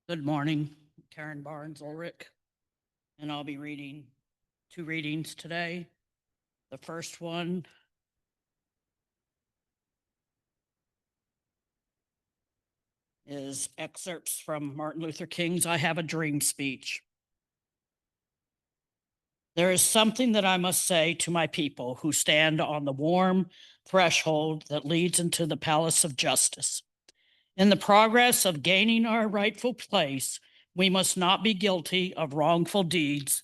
Good morning, Karen Barnes Ulrich, and I'll be reading 2 readings today. The first one is excerpts from Martin Luther King's I Have a Dream speech. There is something that I must say to my people who stand on the warm threshold that leads into the palace of justice. In the progress of gaining our rightful place, we must not be guilty of wrongful deeds.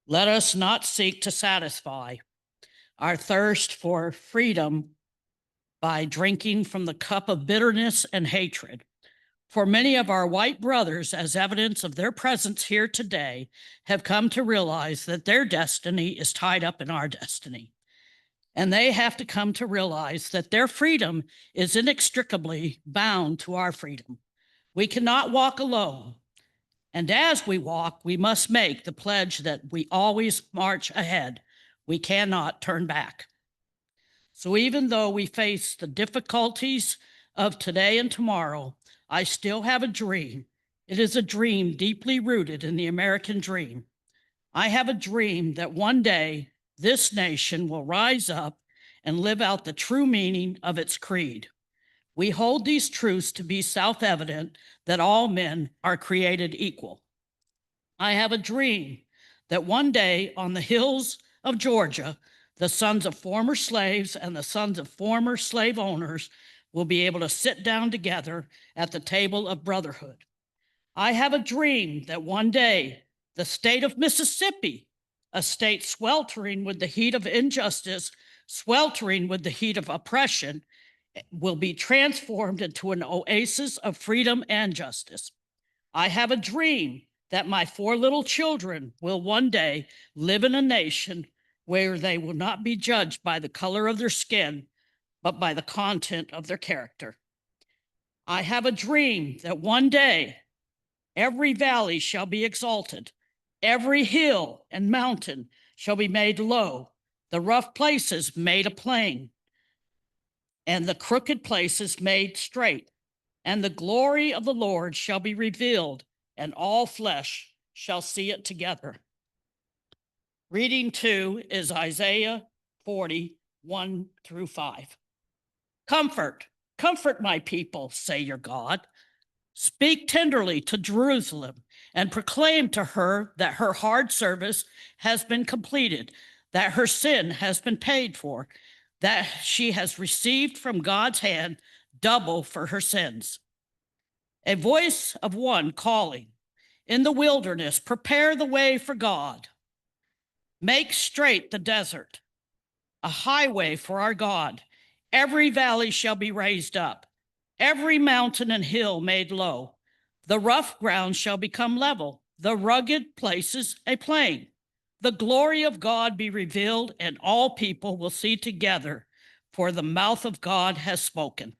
Let us not seek to satisfy our thirst for freedom by drinking from the cup of bitterness and hatred. For many of our white brothers, as evidence of their presence here today, have come to realize that their destiny is tied up in our destiny. And they have to come to realize that their freedom is inextricably bound to our freedom. We cannot walk alone. And as we walk, we must make the pledge that we always march ahead. We cannot turn back. So even though we face the difficulties of today and tomorrow, I still have a dream. It is a dream deeply rooted in the American dream. I have a dream that one day this nation will rise up and live out the true meaning of its creed. We hold these truths to be self-evident that all men are created equal. I have a dream that one day on the hills of Georgia, the sons of former slaves and the sons of former slave owners will be able to sit down together at the table of brotherhood. I have a dream that one day the state of Mississippi, a state sweltering with the heat of injustice, sweltering with the heat of oppression, will be transformed into an oasis of freedom and justice. I have a dream that my 4 little children will one day live in a nation where they will not be judged by the color of their skin, but by the content of their character. I have a dream that one day every valley shall be exalted, every hill and mountain shall be made low, the rough places made a plain, and the crooked places made straight, and the glory of the Lord shall be revealed, and all flesh shall see it together. Reading 2 is Isaiah 40:1-5. Comfort, comfort my people, say your God. Speak tenderly to Jerusalem and proclaim to her that her hard service has been completed, that her sin has been paid for, that she has received from God's hand double for her sins. A voice of one calling, in the wilderness, prepare the way for God. Make straight the desert, a highway for our God. Every valley shall be raised up, every mountain and hill made low. The rough ground shall become level, the rugged places a plain. The glory of God be revealed, and all people will see together, for the mouth of God has spoken.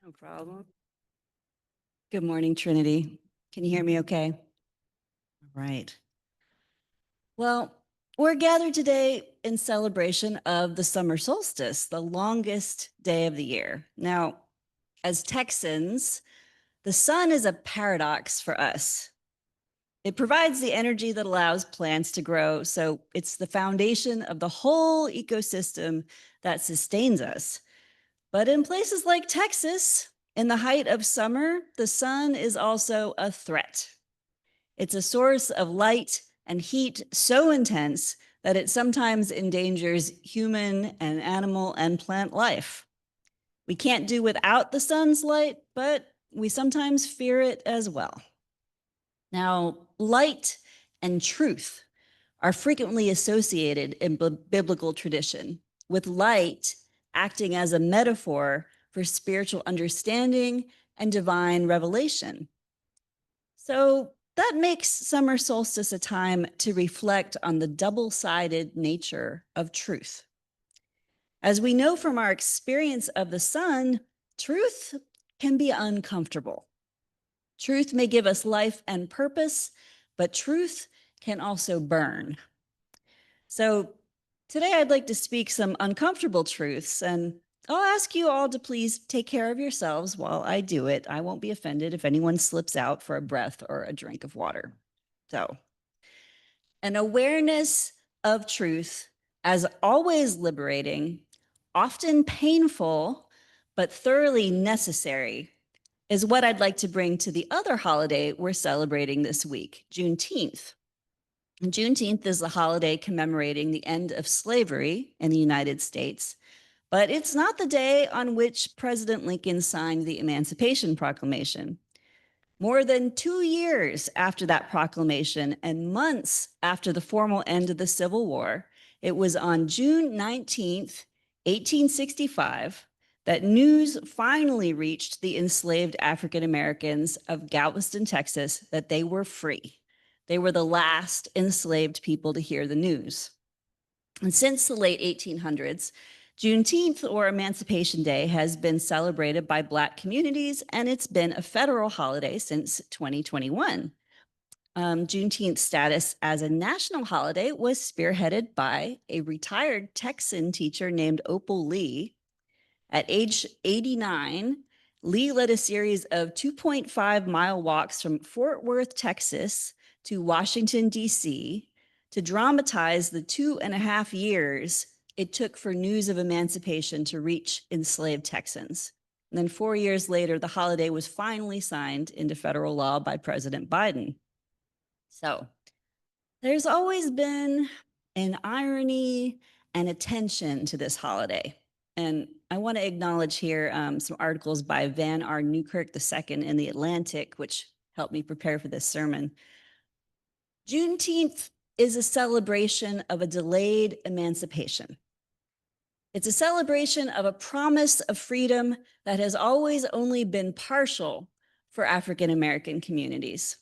No problem. Good morning, Trinity. Can you hear me okay? All right. Well, we're gathered today in celebration of the summer solstice, the longest day of the year. Now, as Texans, the sun is a paradox for us. It provides the energy that allows plants to grow, so it's the foundation of the whole ecosystem that sustains us. But in places like Texas, in the height of summer, the sun is also a threat. It's a source of light and heat so intense that it sometimes endangers human and animal and plant life. We can't do without the sun's light, but we sometimes fear it as well. Now, light and truth are frequently associated in biblical tradition, with light acting as a metaphor for spiritual understanding and divine revelation. So that makes summer solstice a time to reflect on the double-sided nature of truth. As we know from our experience of the sun, truth can be uncomfortable. Truth may give us life and purpose, but truth can also burn. So today I'd like to speak some uncomfortable truths, and I'll ask you all to please take care of yourselves while I do it. I won't be offended if anyone slips out for a breath or a drink of water. So, an awareness of truth, as always liberating, often painful, but thoroughly necessary, is what I'd like to bring to the other holiday we're celebrating this week, Juneteenth. And Juneteenth is the holiday commemorating the end of slavery in the United States, but it's not the day on which President Lincoln signed the Emancipation Proclamation. More than 2 years after that proclamation and months after the formal end of the Civil War, it was on June 19th, 1865, that news finally reached the enslaved African Americans of Galveston, Texas, that they were free. They were the last enslaved people to hear the news. And since the late 1800s, Juneteenth, or Emancipation Day, has been celebrated by Black communities, and it's been a federal holiday since 2021. Juneteenth's status as a national holiday was spearheaded by a retired Texan teacher named Opal Lee. At age 89, Lee led a series of 2.5-mile walks from Fort Worth, Texas, to Washington, D.C., to dramatize the 2.5 years it took for news of emancipation to reach enslaved Texans. And then 4 years later, the holiday was finally signed into federal law by President Biden. So there's always been an irony and a tension to this holiday. And I want to acknowledge here some articles by Van R. Newkirk II in The Atlantic, which helped me prepare for this sermon. Juneteenth is a celebration of a delayed emancipation. It's a celebration of a promise of freedom that has always only been partial for African American communities.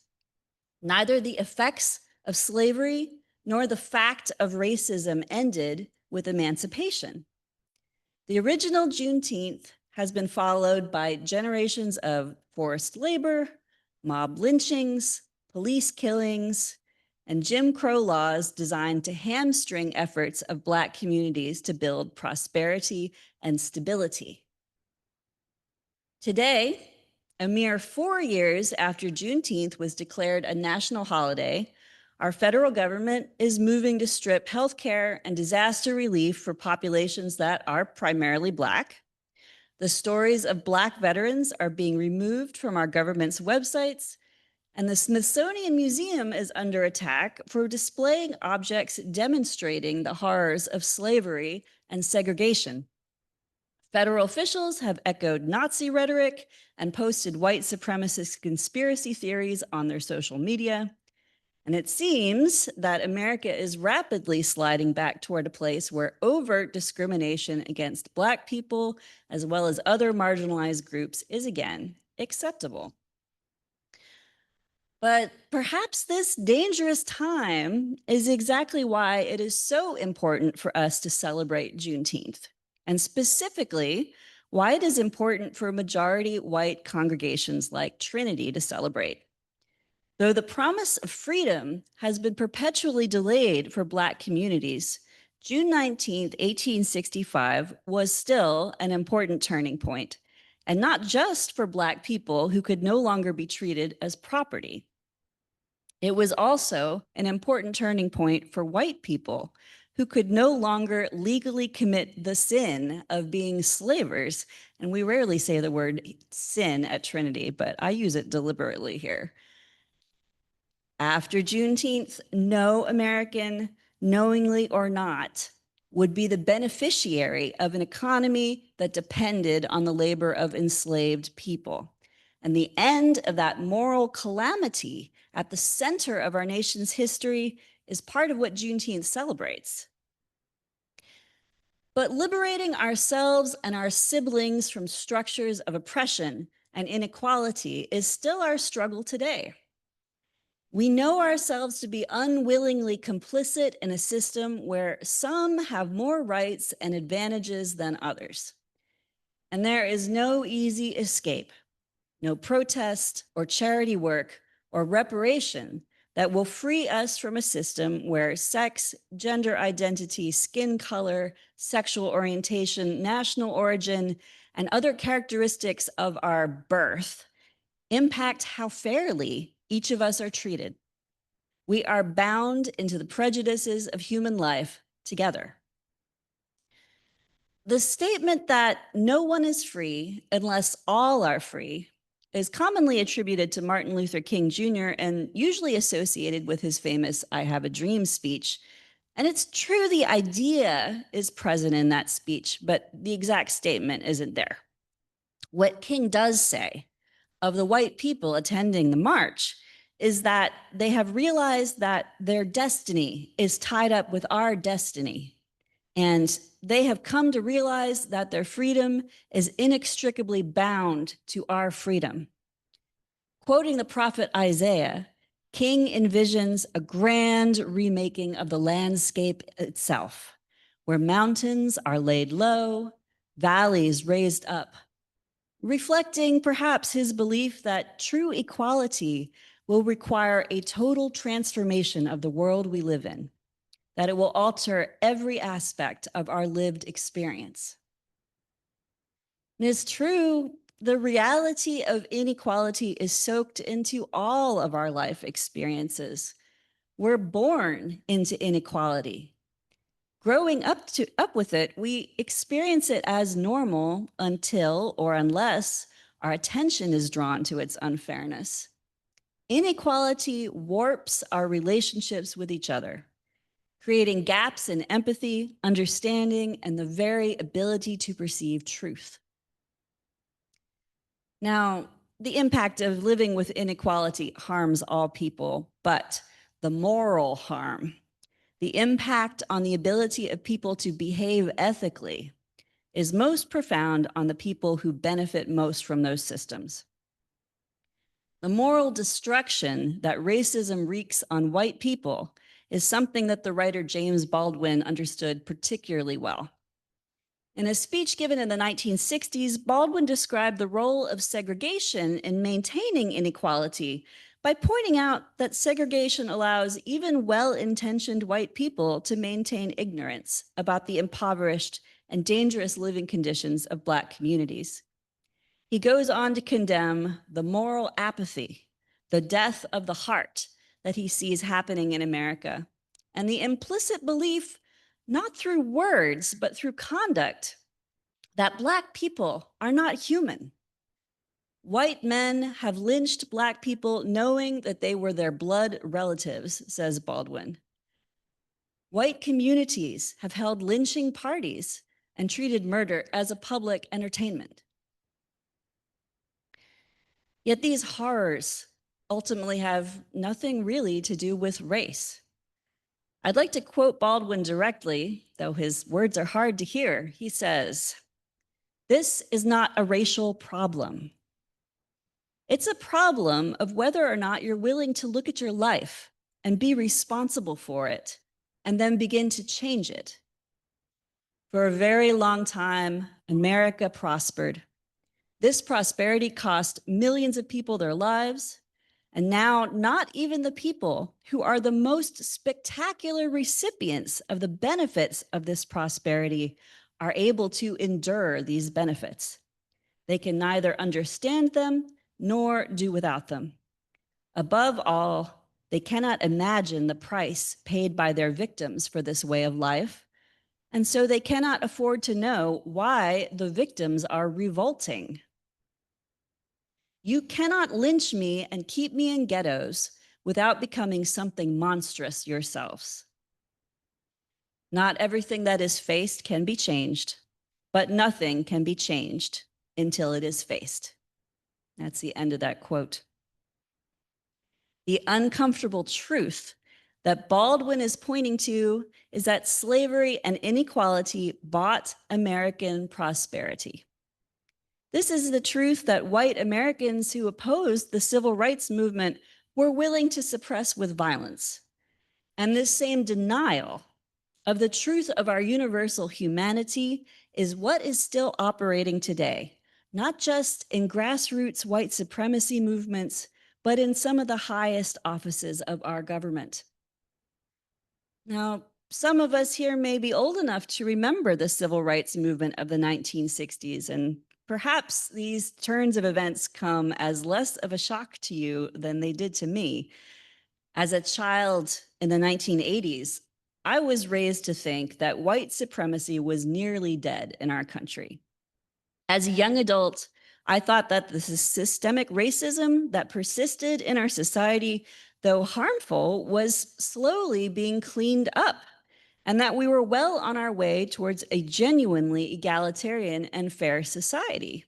Neither the effects of slavery nor the fact of racism ended with emancipation. The original Juneteenth has been followed by generations of forced labor, mob lynchings, police killings, and Jim Crow laws designed to hamstring efforts of Black communities to build prosperity and stability. Today, a mere 4 years after Juneteenth was declared a national holiday, our federal government is moving to strip healthcare and disaster relief for populations that are primarily Black. The stories of Black veterans are being removed from our government's websites, and the Smithsonian Museum is under attack for displaying objects demonstrating the horrors of slavery and segregation. Federal officials have echoed Nazi rhetoric and posted white supremacist conspiracy theories on their social media. And it seems that America is rapidly sliding back toward a place where overt discrimination against Black people, as well as other marginalized groups, is again acceptable. But perhaps this dangerous time is exactly why it is so important for us to celebrate Juneteenth, and specifically why it is important for majority white congregations like Trinity to celebrate. Though the promise of freedom has been perpetually delayed for Black communities, June 19th, 1865 was still an important turning point, and not just for Black people who could no longer be treated as property. It was also an important turning point for white people who could no longer legally commit the sin of being slavers. And we rarely say the word sin at Trinity, but I use it deliberately here. After Juneteenth, no American, knowingly or not, would be the beneficiary of an economy that depended on the labor of enslaved people. And the end of that moral calamity at the center of our nation's history is part of what Juneteenth celebrates. But liberating ourselves and our siblings from structures of oppression and inequality is still our struggle today. We know ourselves to be unwillingly complicit in a system where some have more rights and advantages than others. And there is no easy escape, no protest or charity work or reparation that will free us from a system where sex, gender identity, skin color, sexual orientation, national origin, and other characteristics of our birth impact how fairly each of us are treated. We are bound into the prejudices of human life together. The statement that no one is free unless all are free is commonly attributed to Martin Luther King Jr. and usually associated with his famous "I Have a Dream" speech. And it's true the idea is present in that speech, but the exact statement isn't there. What King does say of the white people attending the march is that they have realized that their destiny is tied up with our destiny. And they have come to realize that their freedom is inextricably bound to our freedom. Quoting the prophet Isaiah, King envisions a grand remaking of the landscape itself, where mountains are laid low, valleys raised up, reflecting perhaps his belief that true equality will require a total transformation of the world we live in, that it will alter every aspect of our lived experience. And it's true, the reality of inequality is soaked into all of our life experiences. We're born into inequality. Growing up with it, we experience it as normal until or unless our attention is drawn to its unfairness. Inequality warps our relationships with each other, creating gaps in empathy, understanding, and the very ability to perceive truth. Now, the impact of living with inequality harms all people, but the moral harm, the impact on the ability of people to behave ethically, is most profound on the people who benefit most from those systems. The moral destruction that racism wreaks on white people is something that the writer James Baldwin understood particularly well. In a speech given in the 1960s, Baldwin described the role of segregation in maintaining inequality by pointing out that segregation allows even well-intentioned white people to maintain ignorance about the impoverished and dangerous living conditions of Black communities. He goes on to condemn the moral apathy, the death of the heart that he sees happening in America, and the implicit belief, not through words, but through conduct, that Black people are not human. White men have lynched Black people knowing that they were their blood relatives, says Baldwin. White communities have held lynching parties and treated murder as a public entertainment. Yet these horrors ultimately have nothing really to do with race. I'd like to quote Baldwin directly, though his words are hard to hear. He says, "This is not a racial problem. It's a problem of whether or not you're willing to look at your life and be responsible for it, and then begin to change it." For a very long time, America prospered. This prosperity cost millions of people their lives, and now not even the people who are the most spectacular recipients of the benefits of this prosperity are able to endure these benefits. They can neither understand them nor do without them. Above all, they cannot imagine the price paid by their victims for this way of life, and so they cannot afford to know why the victims are revolting. You cannot lynch me and keep me in ghettos without becoming something monstrous yourselves. Not everything that is faced can be changed, but nothing can be changed until it is faced. That's the end of that quote. The uncomfortable truth that Baldwin is pointing to is that slavery and inequality bought American prosperity. This is the truth that white Americans who opposed the civil rights movement were willing to suppress with violence. And this same denial of the truth of our universal humanity is what is still operating today, not just in grassroots white supremacy movements, but in some of the highest offices of our government. Now, some of us here may be old enough to remember the civil rights movement of the 1960s, and perhaps these turns of events come as less of a shock to you than they did to me. As a child in the 1980s, I was raised to think that white supremacy was nearly dead in our country. As a young adult, I thought that the systemic racism that persisted in our society, though harmful, was slowly being cleaned up, and that we were well on our way towards a genuinely egalitarian and fair society.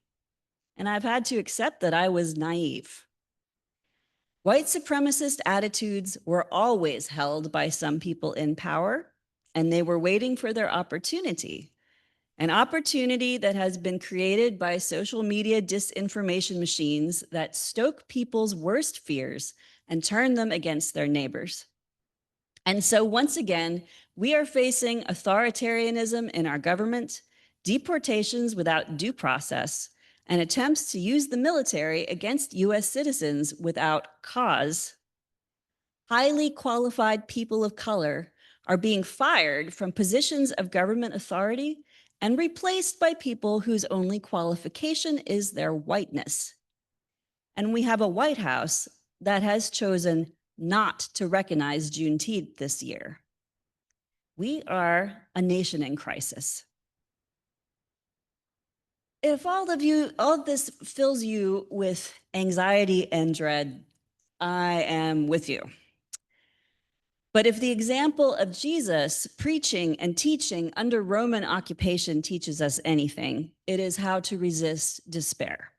And I've had to accept that I was naive. White supremacist attitudes were always held by some people in power, and they were waiting for their opportunity. An opportunity that has been created by social media disinformation machines that stoke people's worst fears and turn them against their neighbors. And so once again, we are facing authoritarianism in our government, deportations without due process, and attempts to use the military against US citizens without cause. Highly qualified people of color are being fired from positions of government authority and replaced by people whose only qualification is their whiteness. And we have a White House that has chosen not to recognize Juneteenth this year. We are a nation in crisis. If all of this fills you with anxiety and dread, I am with you. But if the example of Jesus preaching and teaching under Roman occupation teaches us anything, it is how to resist despair.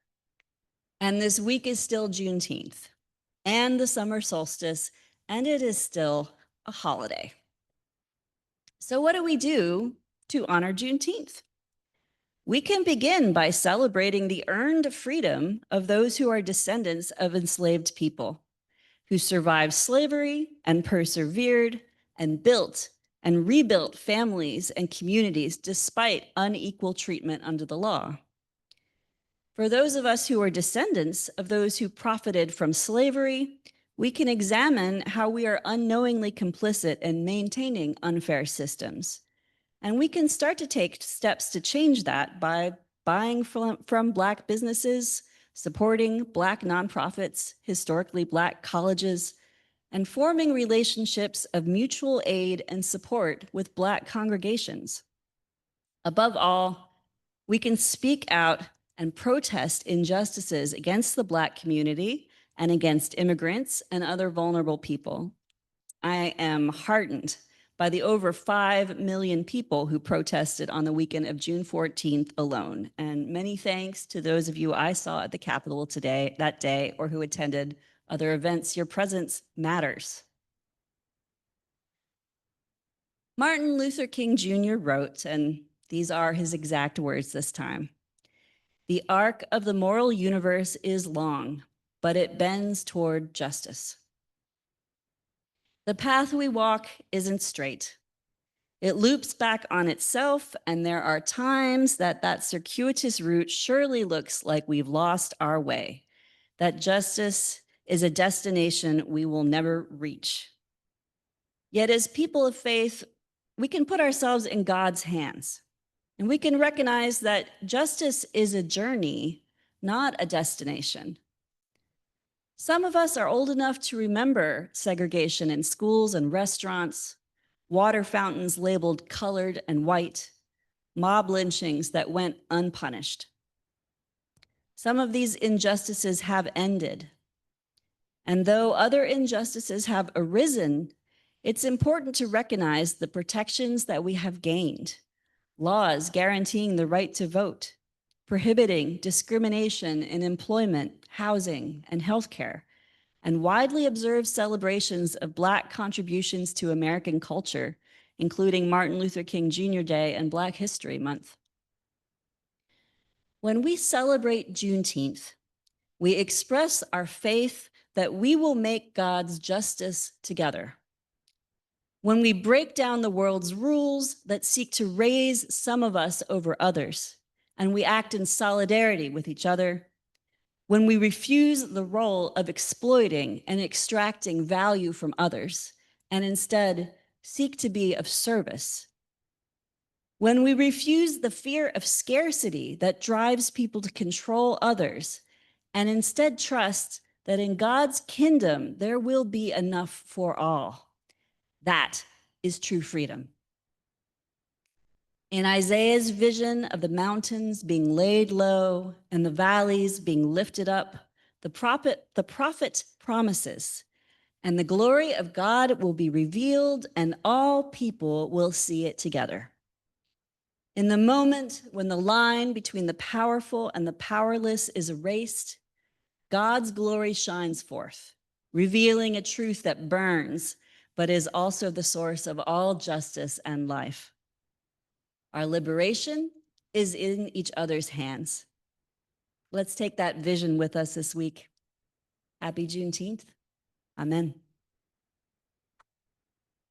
And this week is still Juneteenth and the summer solstice, and it is still a holiday. So what do we do to honor Juneteenth? We can begin by celebrating the earned freedom of those who are descendants of enslaved people, who survived slavery and persevered and built and rebuilt families and communities despite unequal treatment under the law. For those of us who are descendants of those who profited from slavery, we can examine how we are unknowingly complicit in maintaining unfair systems. And we can start to take steps to change that by buying from Black businesses, supporting Black nonprofits, historically Black colleges, and forming relationships of mutual aid and support with Black congregations. Above all, we can speak out and protest injustices against the Black community and against immigrants and other vulnerable people. I am heartened by the over 5 million people who protested on the weekend of June 14th alone. And many thanks to those of you I saw at the Capitol that day, or who attended other events. Your presence matters. Martin Luther King Jr. wrote, and these are his exact words this time, "The arc of the moral universe is long, but it bends toward justice. The path we walk isn't straight. It loops back on itself, and there are times that circuitous route surely looks like we've lost our way, that justice is a destination we will never reach. Yet as people of faith, we can put ourselves in God's hands, and we can recognize that justice is a journey, not a destination. Some of us are old enough to remember segregation in schools and restaurants, water fountains labeled colored and white, mob lynchings that went unpunished. Some of these injustices have ended. And though other injustices have arisen, it's important to recognize the protections that we have gained. Laws guaranteeing the right to vote, prohibiting discrimination in employment, housing, and healthcare, and widely observed celebrations of Black contributions to American culture, including Martin Luther King Jr. Day and Black History Month. When we celebrate Juneteenth, we express our faith that we will make God's justice together. When we break down the world's rules that seek to raise some of us over others, and we act in solidarity with each other, when we refuse the role of exploiting and extracting value from others, and instead seek to be of service, when we refuse the fear of scarcity that drives people to control others, and instead trust that in God's kingdom there will be enough for all, that is true freedom. In Isaiah's vision of the mountains being laid low and the valleys being lifted up, the prophet promises, and the glory of God will be revealed, and all people will see it together. In the moment when the line between the powerful and the powerless is erased, God's glory shines forth, revealing a truth that burns, but is also the source of all justice and life. Our liberation is in each other's hands. Let's take that vision with us this week. Happy Juneteenth. Amen.